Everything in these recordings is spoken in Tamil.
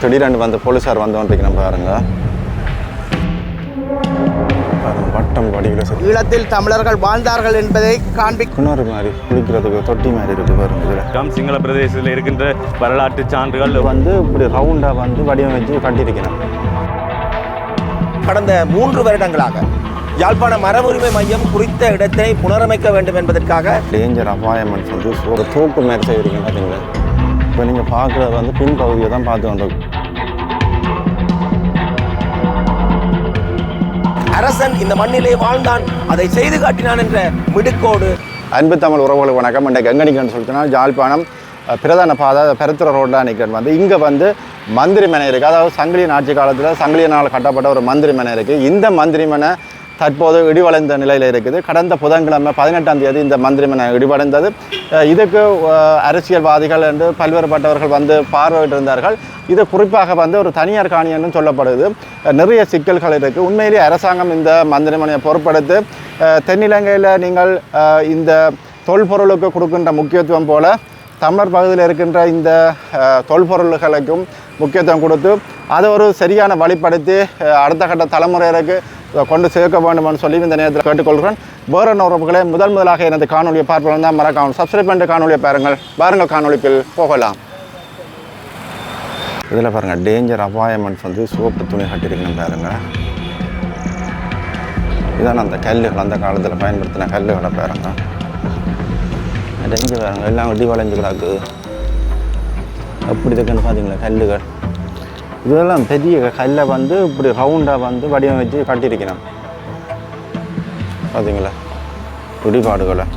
திடீரென்று வந்து போலீஸார் வந்தோன்றிருக்கணும் பாருங்க. வட்டம் வடிவில் சரி. ஈழத்தில் தமிழர்கள் வாழ்ந்தார்கள் என்பதை கிணறு மாதிரி குளிக்கிறதுக்கு தொட்டி மாதிரி இருக்கு பாருங்க. இதில் சிங்கள பிரதேசத்தில் இருக்கின்ற வரலாற்று சான்றுகள் வந்து இப்படி ரவுண்டாக வந்து வடிவமைச்சு கட்டியிருக்கணும். கடந்த 3 வருடங்களாக யாழ்ப்பாண மரபுரிமை மையம் குறித்த இடத்தை புனரமைக்க வேண்டும் என்பதற்காக டேஞ்சர் அபாயமெண்ட்ஸ் வந்து ஒரு தூக்கு மாதிரி செய்கிறீங்க பார்த்தீங்களா. இப்போ நீங்கள் பார்க்குறது வந்து பின்பகுதியை தான் பார்த்து வந்தோம். அரசன் இந்த மண்ணிலே வாழ்ந்தான், அதை செய்து காட்டினான் என்ற மிடுக்கோடு. அன்பு தமிழ் உறவுகளுக்கு வணக்கம். இன்றைக்கு எங்கே நிற்கிறேன்னு சொல்லிட்டுனா யாழ்ப்பாணம் பிரதான பாதை பெருத்துறை ரோட்டில் நிற்கிறேன். வந்து இங்கே வந்து மந்திரி மனை இருக்குது. அதாவது சங்கிலியன் ஆட்சி காலத்தில் சங்கிலியனால் கட்டப்பட்ட ஒரு மந்திரி மனை இருக்குது. இந்த மந்திரி மனை தற்போது இடிவடைந்த நிலையில் இருக்குது. கடந்த புதன்கிழமை 18ஆம் தேதி இந்த மந்திரி மனை இடிவடைந்தது. இதுக்கு அரசியல்வாதிகள் என்று பல்வேறுபட்டவர்கள் வந்து பார்வையிட்டு இருந்தார்கள். இது குறிப்பாக வந்து ஒரு தனியார் காணி என்று சொல்லப்படுது. நிறைய சிக்கல்கள் இருக்குது. உண்மையிலேயே அரசாங்கம் இந்த மந்திரி மனையை பொறுப்படுத்தி தென்னிலங்கையில் நீங்கள் இந்த தொல்பொருளுக்கு கொடுக்கின்ற முக்கியத்துவம் போல தமிழர் பகுதியில் இருக்கின்ற இந்த தொல்பொருள்களுக்கும் முக்கியத்துவம் கொடுத்து அதை ஒரு சரியான வழிப்படுத்தி அடுத்த கட்ட தலைமுறையினருக்கு கொண்டு சேர்க்க வேண்டும்னு சொல்லி இந்த நேரத்தில் கேட்டுக்கொள்கிறேன். வேறு உறவுகளை முதலாக எனது காணொலியை பார்ப்பது தான் மறக்காமல் சப்ஸ்கிரைப் பண்ணிட்டு காணொலியை பாருங்கள் காணொலிக்கு போகலாம். இதில் பாருங்கள் டேஞ்சர் அபாயமெண்ட்ஸ் வந்து சோப்பு துணி கட்டியிருக்கணும் பாருங்கள். இதான் அந்த கல்லுகள் அந்த காலத்தில் பயன்படுத்தின கல்லுகளை பாருங்கள். டேஞ்சர் பாருங்கள் எல்லாம் இடி வளைஞ்சு கிடக்கு. அப்படி இருக்குன்னு பார்த்தீங்களா கல்லுகள். இதெல்லாம் பெரிய கல்லை வந்து இப்படி ரவுண்டாக வந்து வடிவமைச்சு கட்டியிருக்கணும் பார்த்தீங்களா இடிபாடுகளை.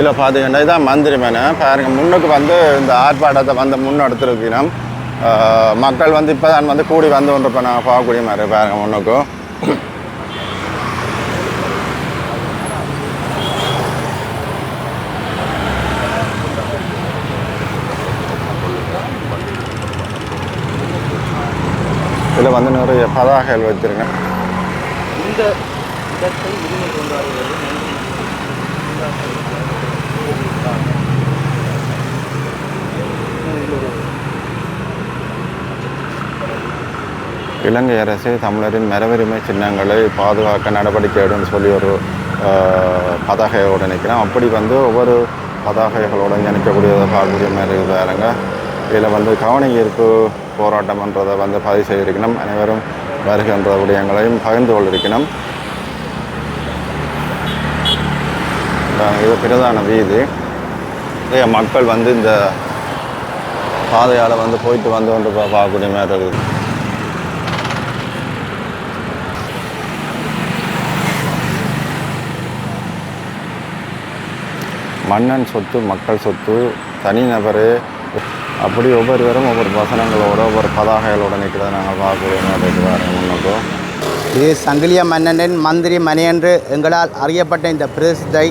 இல்லை பார்த்தீங்கன்னா இதான் மந்திரி மனை பாருங்கள். முன்னுக்கு வந்து இந்த ஆர்ப்பாட்டத்தை வந்து முன்னெடுத்துருக்கணும். மக்கள் வந்து இப்போ தான் வந்து கூடி வந்து ஒன்று இப்போ நாங்கள் பார்க்கக்கூடிய மாதிரி பாருங்கள். முன்னுக்கும் இதில் வந்து நிறைய பதாகைகள் வச்சுருக்கேன். இந்த இடத்தை உரிமை கொண்டாடுவது இலங்கை அரசு தமிழரின் மரபுரிமை சின்னங்களை பாதுகாக்க நடவடிக்கை எடுன்னு சொல்லி ஒரு பதாகையோடு நிற்கிறோம். அப்படி வந்து ஒவ்வொரு பதாகைகளோடு நினைக்கக்கூடியதை பார்க்கக்கூடிய மாதிரி வேறுங்க. இதில் வந்து கவன ஈர்ப்பு போராட்டம்ன்றதை வந்து பதிவு செய்திருக்கணும். அனைவரும் வருகின்ற விடயங்களையும் பகிர்ந்து கொண்டிருக்கணும். இது பிரதான வீதி. மக்கள் வந்து இந்த பாதையால் வந்து போயிட்டு வந்து கொண்டு பார்க்கக்கூடிய மாதிரி இருக்குது. மன்னன் சொத்து மக்கள் சொத்து தனிநபர் அப்படி ஒவ்வொருவரும் ஒவ்வொரு வசனங்களோட ஒவ்வொரு பதாகைகளோடு நிற்கிறத நாங்கள் பார்க்கக்கூடிய மாதிரி வரேன். முன்னோக்கும் இது சங்கிலிய மன்னனின் மந்திரி மனை என்று எங்களால் அறியப்பட்ட இந்த பிரதேசத்தை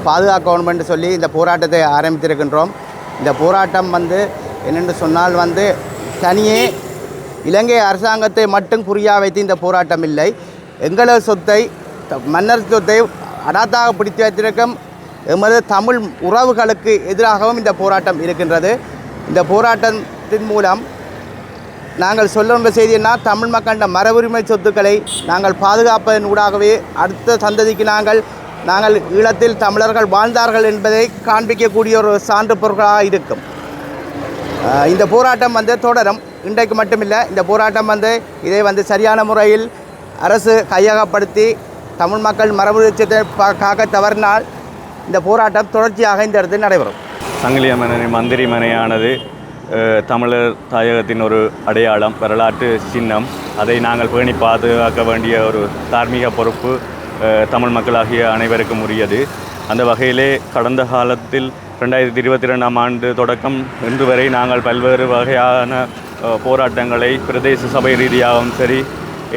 பாதுகாக்க வேண்டும் என்று சொல்லி இந்த போராட்டத்தை ஆரம்பித்திருக்கின்றோம். இந்த போராட்டம் வந்து என்னென்று சொன்னால் வந்து தனியே இலங்கை அரசாங்கத்தை மட்டும் குறியாக வைத்து இந்த போராட்டம் இல்லை. எங்களது சொத்தை மன்னர் சொத்தை அடாத்தாக பிடித்து வைத்திருக்கும் எமது தமிழ் உறவுகளுக்கு எதிராகவும் இந்த போராட்டம் இருக்கின்றது. இந்த போராட்டத்தின் மூலம் நாங்கள் சொல்லுகின்ற செய்தி என்ன, தமிழ் மக்களின் மரபுரிமை சொத்துக்களை நாங்கள் பாதுகாப்பதன் ஊடாகவே அடுத்த சந்ததிக்கு நாங்கள் ஈழத்தில் தமிழர்கள் வாழ்ந்தார்கள் என்பதை காண்பிக்கக்கூடிய ஒரு சான்று பொருட்களாக இருக்கும். இந்த போராட்டம் வந்து தொடரும். இன்றைக்கு மட்டுமில்லை, இந்த போராட்டம் வந்து இதை வந்து சரியான முறையில் அரசு கையகப்படுத்தி தமிழ் மக்கள் மரபுரிமை காக்க தவறினால் இந்த போராட்டம் தொடர்ச்சியாக இந்த இடத்தில் நடைபெறும். சங்கிலிய மன்னனின் மந்திரி மனையானது தமிழர் தாயகத்தின் ஒரு அடையாளம், வரலாற்று சின்னம். அதை நாங்கள் பேணி பாதுகாக்க வேண்டிய ஒரு தார்மீக பொறுப்பு தமிழ் மக்களாகிய அனைவருக்கும் உரியது. அந்த வகையிலே கடந்த காலத்தில் 2022ஆம் ஆண்டு தொடக்கம் இன்று வரை நாங்கள் பல்வேறு வகையான போராட்டங்களை பிரதேச சபை ரீதியாகவும் சரி,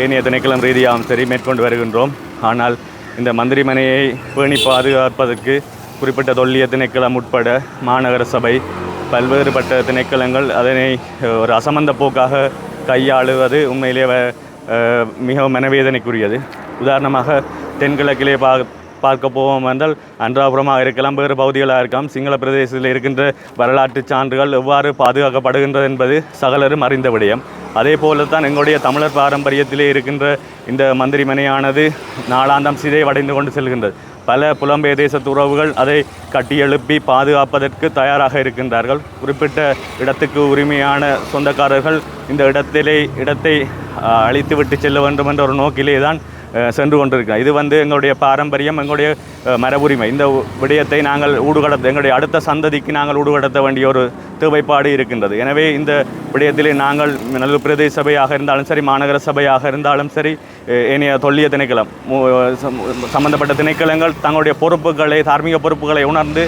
ஏனைய திணைக்களம் ரீதியாகவும் சரி மேற்கொண்டு வருகின்றோம். ஆனால் இந்த மந்திரிமனையை பேணி பாதுகாப்பதற்கு குறிப்பிட்ட தொல்லிய திணைக்களம் உட்பட மாநகர சபை பல்வேறுபட்ட திணைக்களங்கள் அதனை ஒரு அசமந்த போக்காக கையாளுவது உண்மையிலே மிகவும் மனவேதனைக்குரியது. உதாரணமாக தென்கிழக்கிலே பார்க்க போவோம் என்றால் அன்றாபுரமாக இருக்கலாம், வேறு பகுதிகளாக இருக்கலாம், சிங்கள பிரதேசத்தில் இருக்கின்ற வரலாற்று சான்றுகள் எவ்வாறு பாதுகாக்கப்படுகின்றது என்பது சகலரும் அறிந்த விடயம். அதே போல தான் எங்களுடைய தமிழர் பாரம்பரியத்திலே இருக்கின்ற இந்த மந்திரிமனையானது நாளாந்தம் சிதைவடைந்து கொண்டு செல்கின்றது. பல புலம்பெயர் தேச உறவுகள் அதை கட்டியெழுப்பி பாதுகாப்பதற்கு தயாராக இருக்கின்றார்கள். குறிப்பிட்ட இடத்துக்கு உரிமையான சொந்தக்காரர்கள் இந்த இடத்தை அழித்துவிட்டு செல்ல வேண்டும் என்ற ஒரு நோக்கிலே தான் சென்று கொண்டிருக்கிறோம். இது எங்களுடைய பாரம்பரியம், எங்களுடைய மரபுரிமை. இந்த விடயத்தை நாங்கள் எங்களுடைய அடுத்த சந்ததிக்கு நாங்கள் ஊடுகடத்த வேண்டிய ஒரு தேவைப்பாடு இருக்கின்றது. எனவே இந்த விடயத்திலே நாங்கள் நல்லூர் பிரதேச சபையாக இருந்தாலும் சரி, மாநகர சபையாக இருந்தாலும் சரி, ஏனைய தொல்லிய திணைக்களம் சம்பந்தப்பட்ட திணைக்களங்கள் தங்களுடைய பொறுப்புகளை, தார்மீக பொறுப்புகளை உணர்ந்து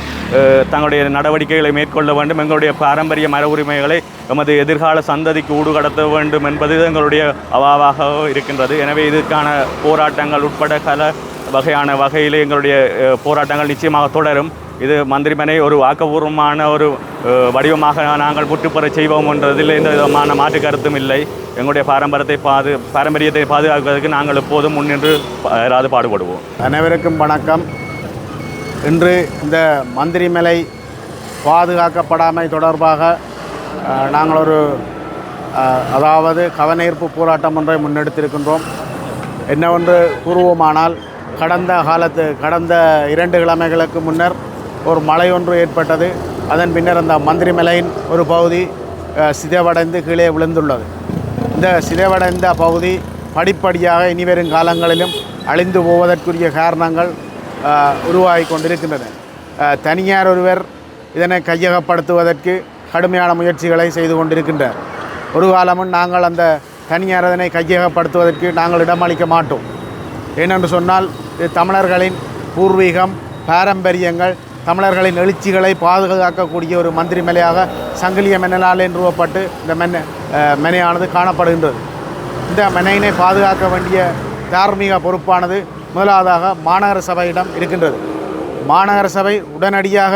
தங்களுடைய நடவடிக்கைகளை மேற்கொள்ள வேண்டும். எங்களுடைய பாரம்பரிய மர உரிமைகளை எமது எதிர்கால சந்ததிக்கு ஊடுகடத்த வேண்டும் என்பது எங்களுடைய அவாவாக இருக்கின்றது. எனவே இதற்கான போராட்டங்கள் உட்பட பல வகையான வகையில் எங்களுடைய போராட்டங்கள் நிச்சயமாக தொடரும். இது மந்திரிமனை ஒரு ஆக்கப்பூர்வமான ஒரு வடிவமாக நாங்கள் முற்றுப்பெற செய்வோம் என்றதில் எந்த விதமான மாற்று கருத்தும் இல்லை. எங்களுடைய பாரம்பரியத்தை பாதுகாப்பதற்கு நாங்கள் எப்போதும் முன்னின்று பாடுபடுவோம். அனைவருக்கும் வணக்கம். இன்று இந்த மந்திரிமலை பாதுகாக்கப்படாமை தொடர்பாக நாங்கள் ஒரு அதாவது கவனஈர்ப்பு போராட்டம் ஒன்றை முன்னெடுத்திருக்கின்றோம். என்னவென்று கூறுவோமானால், கடந்த 2 கிழமைகளுக்கு முன்னர் ஒரு மழை ஒன்று ஏற்பட்டது. அதன் பின்னர் அந்த மந்திரிமலையின் ஒரு பகுதி சிதைவடைந்து கீழே விழுந்துள்ளது. இந்த சிதைவடைந்த பகுதி படிப்படியாக இனிவரும் காலங்களிலும் அழிந்து போவதற்குரிய காரணங்கள் உருவாகி கொண்டிருக்கின்றன. தனியார் ஒருவர் இதனை கையகப்படுத்துவதற்கு கடுமையான முயற்சிகளை செய்து கொண்டிருக்கின்றார். ஒரு காலமும் நாங்கள் அந்த தனியார் அதனை கையகப்படுத்துவதற்கு நாங்கள் இடமளிக்க மாட்டோம். ஏனென்று சொன்னால் இது தமிழர்களின் பூர்வீகம், பாரம்பரியங்கள், தமிழர்களின் எழுச்சிகளை பாதுகாக்கக்கூடிய ஒரு மந்திரிமலையாக சங்கிலிய மன்னனால் நிறுவப்பட்டு இந்த மனையானது காணப்படுகின்றது. இந்த மனையினை பாதுகாக்க வேண்டிய தார்மீக பொறுப்பானது முதலாவதாக மாநகர சபையிடம் இருக்கின்றது. மாநகர சபை உடனடியாக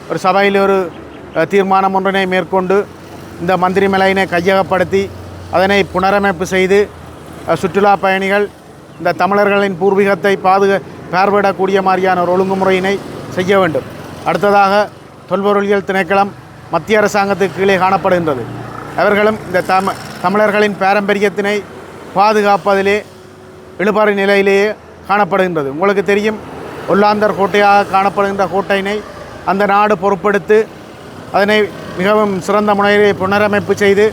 ஒரு சபையில் ஒரு தீர்மானம் ஒன்றினை மேற்கொண்டு இந்த மந்திரிமலையினை கையகப்படுத்தி அதனை புனரமைப்பு செய்து சுற்றுலா பயணிகள் இந்த தமிழர்களின் பூர்வீகத்தை பார்வையிடக்கூடிய மாதிரியான ஒரு ஒழுங்குமுறையினை செய்ய வேண்டும். அடுத்ததாக தொல்பொருளியல் திணைக்களம் மத்திய அரசாங்கத்துக்கு கீழே காணப்படுகின்றது. அவர்களும் இந்த தமிழர்களின் பாரம்பரியத்தினை பாதுகாப்பதிலே இழுபறி நிலையிலேயே காணப்படுகின்றது. உங்களுக்கு தெரியும், ஒல்லாந்தர் கோட்டையாக காணப்படுகின்ற கோட்டையினை அந்த நாடு பொறுப்பெடுத்து அதனை மிகவும் சிறந்த முறையிலே புனரமைப்பு செய்து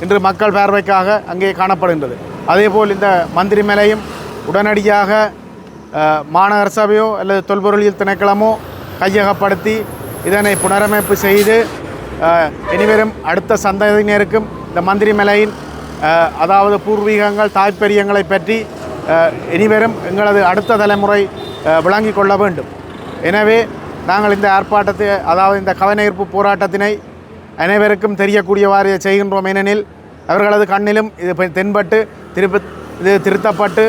இன்று மக்கள் பார்வைக்காக அங்கே காணப்படுகின்றது. அதேபோல் இந்த மந்திரிமலையும் உடனடியாக மாநகர சபையோ அல்லது தொல்பொருளியல் திணைக்களமோ கையகப்படுத்தி இதனை புனரமைப்பு செய்து இனிவரும் அடுத்த சந்ததியினருக்கும் இந்த மந்திரிமலையின் அதாவது பூர்வீகங்கள், தாய்ப்பரியங்களை பற்றி இனிவரும் எங்களது அடுத்த தலைமுறை விளங்கி கொள்ள வேண்டும். எனவே நாங்கள் இந்த ஆர்ப்பாட்டத்தை, அதாவது இந்த கவனஈர்ப்பு போராட்டத்தினை அனைவருக்கும் தெரியக்கூடியவாறு செய்கின்றோம். ஏனெனில் அவர்களது கண்ணிலும் இது தென்பட்டு இது திருத்தப்பட்டு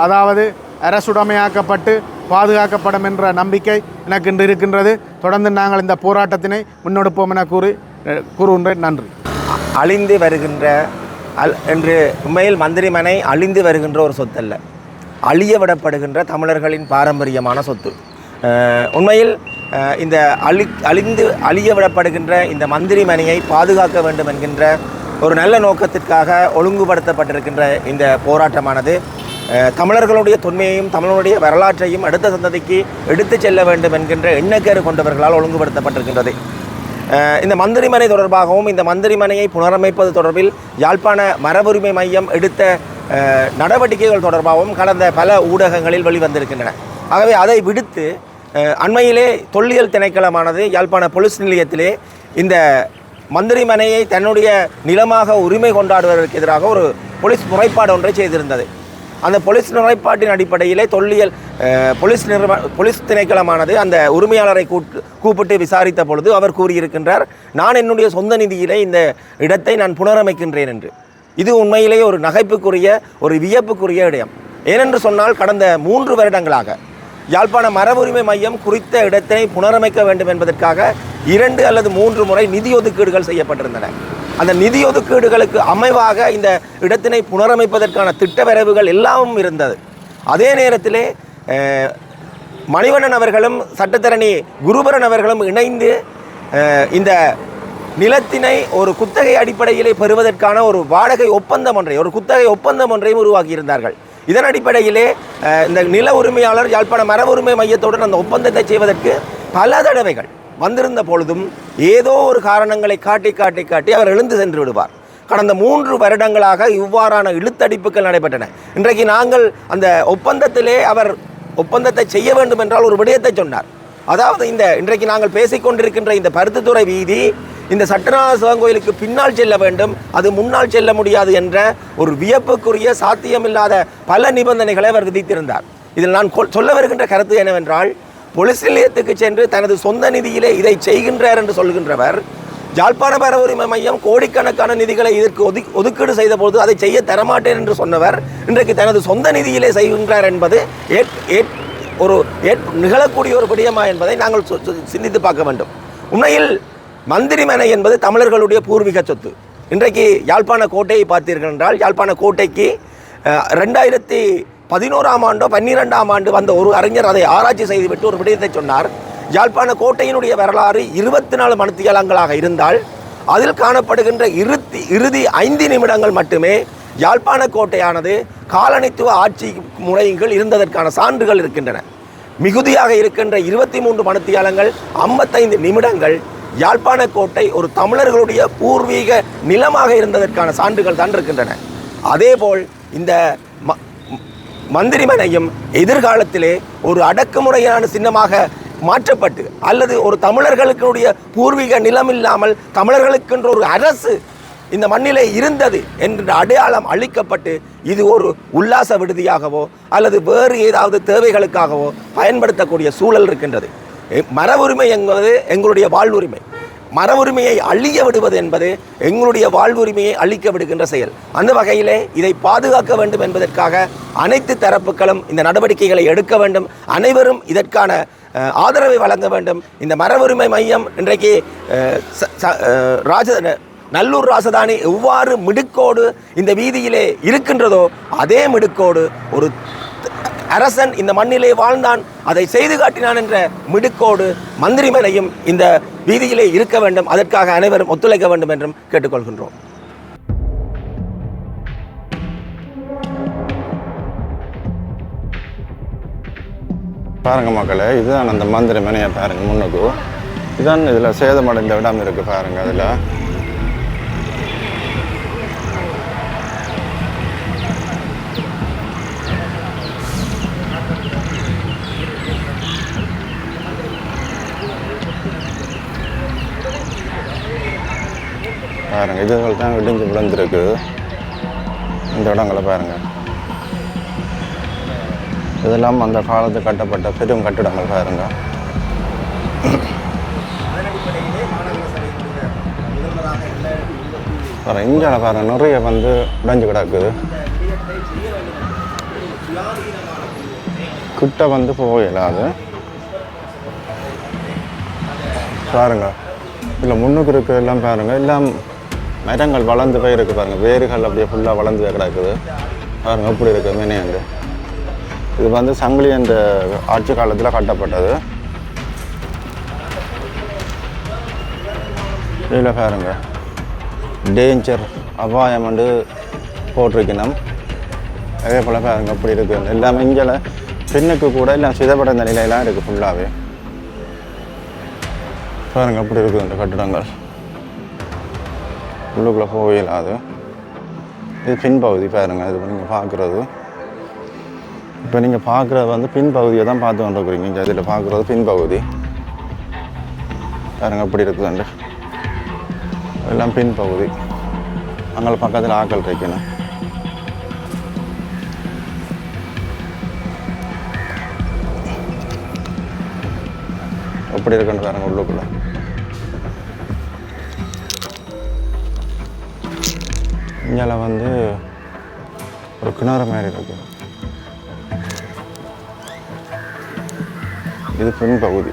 அதாவது அரசுடைமையாக்கப்பட்டு பாதுகாக்கப்படும் என்ற நம்பிக்கை எனக்கு இன்று இருக்கின்றது. தொடர்ந்து நாங்கள் இந்த போராட்டத்தினை முன்னெடுப்போம் என கூறுகின்றேன். நன்றி. அழிந்து வருகின்ற என்று உண்மையில் மந்திரிமனை அழிந்து வருகின்ற ஒரு சொத்தல்ல, அழிய விடப்படுகின்ற தமிழர்களின் பாரம்பரியமான சொத்து. உண்மையில் இந்த அழிய விடப்படுகின்ற இந்த மந்திரிமனையை பாதுகாக்க வேண்டும் என்கின்ற ஒரு நல்ல நோக்கத்திற்காக ஒழுங்குபடுத்தப்பட்டிருக்கின்ற இந்த போராட்டமானது தமிழர்களுடைய தொன்மையையும் தமிழருடைய வரலாற்றையும் அடுத்த சந்ததிக்கு எடுத்து செல்ல வேண்டும் என்கின்ற எண்ணக்கேறு கொண்டவர்களால் ஒழுங்குபடுத்தப்பட்டிருக்கின்றது. இந்த மந்திரிமனை தொடர்பாகவும் இந்த மந்திரிமனையை புனரமைப்பது தொடர்பில் யாழ்ப்பாண மரபுரிமை மையம் எடுத்த நடவடிக்கைகள் தொடர்பாகவும் கடந்த பல ஊடகங்களில் வெளிவந்திருக்கின்றன. ஆகவே அதை விடுத்து அண்மையிலே தொல்லியல் திணைக்களமானது யாழ்ப்பாண போலீஸ் நிலையத்திலே இந்த மந்திரிமனையை தன்னுடைய நிலமாக உரிமை கொண்டாடுவதற்கு எதிராக ஒரு போலீஸ் முறைப்பாடு ஒன்றை செய்திருந்தது. அந்த போலீஸ் நிலைப்பாட்டின் அடிப்படையிலே தொல்லியல் போலீஸ் திணைக்களமானது அந்த உரிமையாளரை கூப்பிட்டு விசாரித்த பொழுது அவர் கூறியிருக்கின்றார், நான் என்னுடைய சொந்த நிதியிலே இந்த இடத்தை நான் புனரமைக்கின்றேன் என்று. இது உண்மையிலேயே ஒரு நகைப்புக்குரிய ஒரு வியப்புக்குரிய இடம். ஏனென்று சொன்னால் கடந்த 3 வருடங்களாக யாழ்ப்பாண மரபுரிமை மையம் குறித்த இடத்தை புனரமைக்க வேண்டும் என்பதற்காக 2 அல்லது 3 முறை நிதி ஒதுக்கீடுகள் செய்யப்பட்டிருந்தன. அந்த நிதி ஒதுக்கீடுகளுக்கு அமைவாக இந்த இடத்தினை புனரமைப்பதற்கான திட்ட வரைவுகள் எல்லாமும் இருந்தது. அதே நேரத்திலே மணிவண்ணன் அவர்களும் சட்டத்தரணி குருபரன் அவர்களும் இணைந்து இந்த நிலத்தினை ஒரு குத்தகை அடிப்படையிலே பெறுவதற்கான ஒரு வாடகை ஒப்பந்தம் ஒன்றை ஒரு குத்தகை ஒப்பந்தம் ஒன்றையும் உருவாக்கியிருந்தார்கள். இதன் அடிப்படையிலே இந்த நில உரிமையாளர் யாழ்ப்பாண மரபு உரிமை மையத்துடன் அந்த ஒப்பந்தத்தை செய்வதற்கு பல தடவைகள் வந்திருந்த பொழுதும் ஏதோ ஒரு காரணங்களை காட்டி அவர் எழுந்து சென்று விடுவார். கடந்த 3 வருடங்களாக இவ்வாறான இழுத்தடிப்புகள் நடைபெற்றன. இன்றைக்கு நாங்கள் அந்த ஒப்பந்தத்திலே அவர் ஒப்பந்தத்தை செய்ய வேண்டும் என்றால் ஒரு விடயத்தை சொன்னார். அதாவது இன்றைக்கு நாங்கள் பேசிக்கொண்டிருக்கின்ற இந்த பருத்தித்துறை வீதி இந்த சட்டநாத சிவங்கோயிலுக்கு பின்னால் செல்ல வேண்டும், அது முன்னால் செல்ல முடியாது என்ற ஒரு வியப்புக்குரிய சாத்தியமில்லாத பல நிபந்தனைகளை அவர் விதித்திருந்தார். இதில் நான் சொல்ல வருகின்ற கருத்து என்னவென்றால், போலீஸ் நிலையத்துக்கு சென்று தனது சொந்த நிதியிலே இதை செய்கின்றார் என்று சொல்கின்றவர், யாழ்ப்பாண மரபு உரிமை மையம் கோடிக்கணக்கான நிதிகளை இதற்கு ஒதுக்கீடு செய்த போது அதை செய்ய தரமாட்டேன் என்று சொன்னவர் இன்றைக்கு தனது சொந்த நிதியிலே செய்கின்றார் என்பது நிகழக்கூடிய ஒரு விடயமா என்பதை நாங்கள் சிந்தித்து பார்க்க வேண்டும். உண்மையில் மந்திரிமனை என்பது தமிழர்களுடைய பூர்வீக சொத்து. இன்றைக்கு யாழ்ப்பாண கோட்டையை பார்த்தீர்கள் என்றால், யாழ்ப்பாண கோட்டைக்கு 2011ஆம் ஆண்டோ 12ஆம் ஆண்டு வந்த ஒரு அறிஞர் அதை ஆராய்ச்சி செய்துவிட்டு ஒரு விடயத்தை சொன்னார். யாழ்ப்பாண கோட்டையினுடைய வரலாறு 24 மணித்தியாலங்களாக இருந்தால் அதில் காணப்படுகின்ற இறுதி 5 நிமிடங்கள் மட்டுமே யாழ்ப்பாண கோட்டையானது காலனித்துவ ஆட்சி முறைகள் இருந்ததற்கான சான்றுகள் இருக்கின்றன. மிகுதியாக இருக்கின்ற 23 மணித்தியாலங்கள் 55 நிமிடங்கள் யாழ்ப்பாண கோட்டை ஒரு தமிழர்களுடைய பூர்வீக நிலமாக இருந்ததற்கான சான்றுகள் தான் இருக்கின்றன. அதேபோல் இந்த மந்திரிமனையும் எதிர்காலத்திலே ஒரு அடக்குமுறையான சின்னமாக மாற்றப்பட்டு அல்லது ஒரு தமிழர்களுடைய பூர்வீக நிலம் இல்லாமல் தமிழர்களுக்கென்ற ஒரு அரசு இந்த மண்ணிலே இருந்தது என்ற அடையாளம் அளிக்கப்பட்டு இது ஒரு உல்லாச விடுதியாகவோ அல்லது வேறு ஏதாவது தேவைகளுக்காகவோ பயன்படுத்தக்கூடிய சூழல் இருக்கின்றது. மரபுரிமை என்பது எங்களுடைய வாழ்வுரிமை. மரபுரிமையை அழிய விடுவது என்பது எங்களுடைய வாழ்வுரிமையை அழிக்க விடுகின்ற செயல். அந்த வகையிலே இதை பாதுகாக்க வேண்டும் என்பதற்காக அனைத்து தரப்புகளும் இந்த நடவடிக்கைகளை எடுக்க வேண்டும். அனைவரும் இதற்கான ஆதரவை வழங்க வேண்டும். இந்த மரபுரிமை மையம் இன்றைக்கு நல்லூர் ராஜதானி எவ்வாறு மிடுக்கோடு இந்த வீதியிலே இருக்கின்றதோ அதே மிடுக்கோடு ஒரு அரசன் இந்த மண்ணிலே வாழ்ந்தான், அதை செய்து காட்டினான் என்ற மிடுக்கோடு மந்திரிமனையும் இந்த வீதியிலே இருக்க வேண்டும். அதற்காக அனைவரும் ஒத்துழைக்க வேண்டும் என்றும் கேட்டுக்கொள்கின்றோம். பாருங்க மக்களே, இதுதான் அந்த மந்திரிமனையை பாருங்க. முன்னுக்கு இதுதான் இதில் சேதமடைந்த இடம் இருக்குது பாருங்க. அதில் பாருங்க, இதுகள் தான் இடிஞ்சு விழுந்திருக்கு. இந்த இடங்களை பாருங்க. இதெல்லாம் அந்த காலத்து கட்டப்பட்ட பெரும் கட்டிடங்கள் பாருங்க. இங்கே பாருங்க, நிறைய உடைஞ்சு கிடக்குது. கிட்ட போயிடாது பாருங்க. இல்லை முன்னுக்கு இருக்க எல்லாம் பாருங்க, எல்லாம் மரங்கள் வளர்ந்து போயிருக்கு பாருங்க. வேர்கள் அப்படியே ஃபுல்லாக வளர்ந்து கிடக்குது பாருங்க. எப்படி இருக்குது மினியாண்டு. இது சங்கிலி என்ற ஆட்சி காலத்தில் கட்டப்பட்டது. இதில் பாருங்க, டேஞ்சர் அபாயம் போட்டிருக்கணும். அதே போல் பாருங்க அப்படி இருக்குது. எல்லாமே இங்கே பெண்ணுக்கு கூட எல்லாம் சிதப்படைந்த நிலையெல்லாம் இருக்குது ஃபுல்லாகவே. பாருங்க அப்படி இருக்குது இந்த கட்டிடங்கள். உள்ளுக்குள்ளே போயிடாது. இது பின்பகுதி பாருங்க. இது நீங்கள் பார்க்குறது, இப்போ நீங்கள் பார்க்குறது பின்பகுதியை தான் பார்த்து கொண்டிருக்கிறீங்க. இங்கே இதில் பார்க்குறது பின்பகுதி பாருங்க அப்படி இருக்குதுண்டு. எல்லாம் பின்பகுதி. அங்கே பக்கத்தில் ஆக்கள் வைக்கணும். எப்படி இருக்குன்னு பாருங்க உள்ளுக்குள்ள. இங்கே வந்து ஒரு கிணறு மாதிரி இருக்கு. இது பின் பகுதி.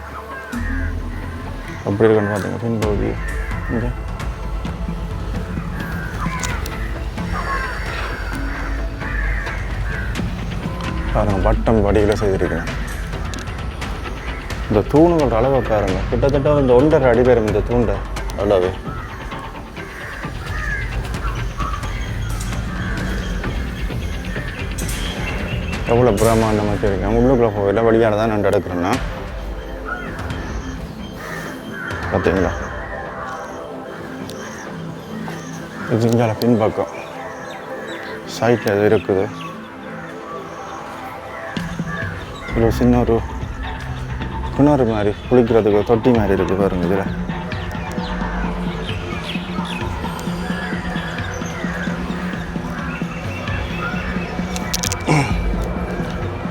அப்படி இருக்குன்னு பார்த்தீங்க பின் பகுதி. இங்கே பாருங்கள் பட்டம் படியில் செய்திருக்கேன். இந்த தூணுகள் அளவை பாருங்கள், கிட்டத்தட்ட இந்த 1.5 அடி பேரும் இந்த தூண்டை அளவு. எவ்வளோ பிரம்மாண்டமாக வச்சுருக்கேன். உள்ளுக்குள்ளே போகல வழியால் தான் நான் எடுக்கிறேன்னா பார்த்தீங்களா. இது இங்கே பின்பக்கம் சைட்டில் அது இருக்குது. இதில் சின்ன ஒரு கிணறு மாதிரி குளிக்கிறதுக்கு தொட்டி மாதிரி இருக்குது பாருங்க. இதில்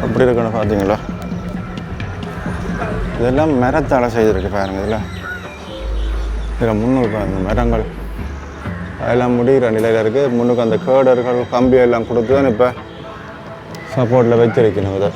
அப்படி இருக்கணும் பார்த்தீங்களா. இதெல்லாம் மரத்தால் செய்திருக்கு பாருங்க. இதில் முன்னுக்கு பாருங்க மரங்கள் அதெல்லாம் முடிகிற நிலையில் இருக்குது. முன்னுக்கு அந்த கேடர்கள் கம்பி எல்லாம் கொடுத்து தான் இப்போ சப்போர்ட்டில் வச்சிருக்கணும். இதை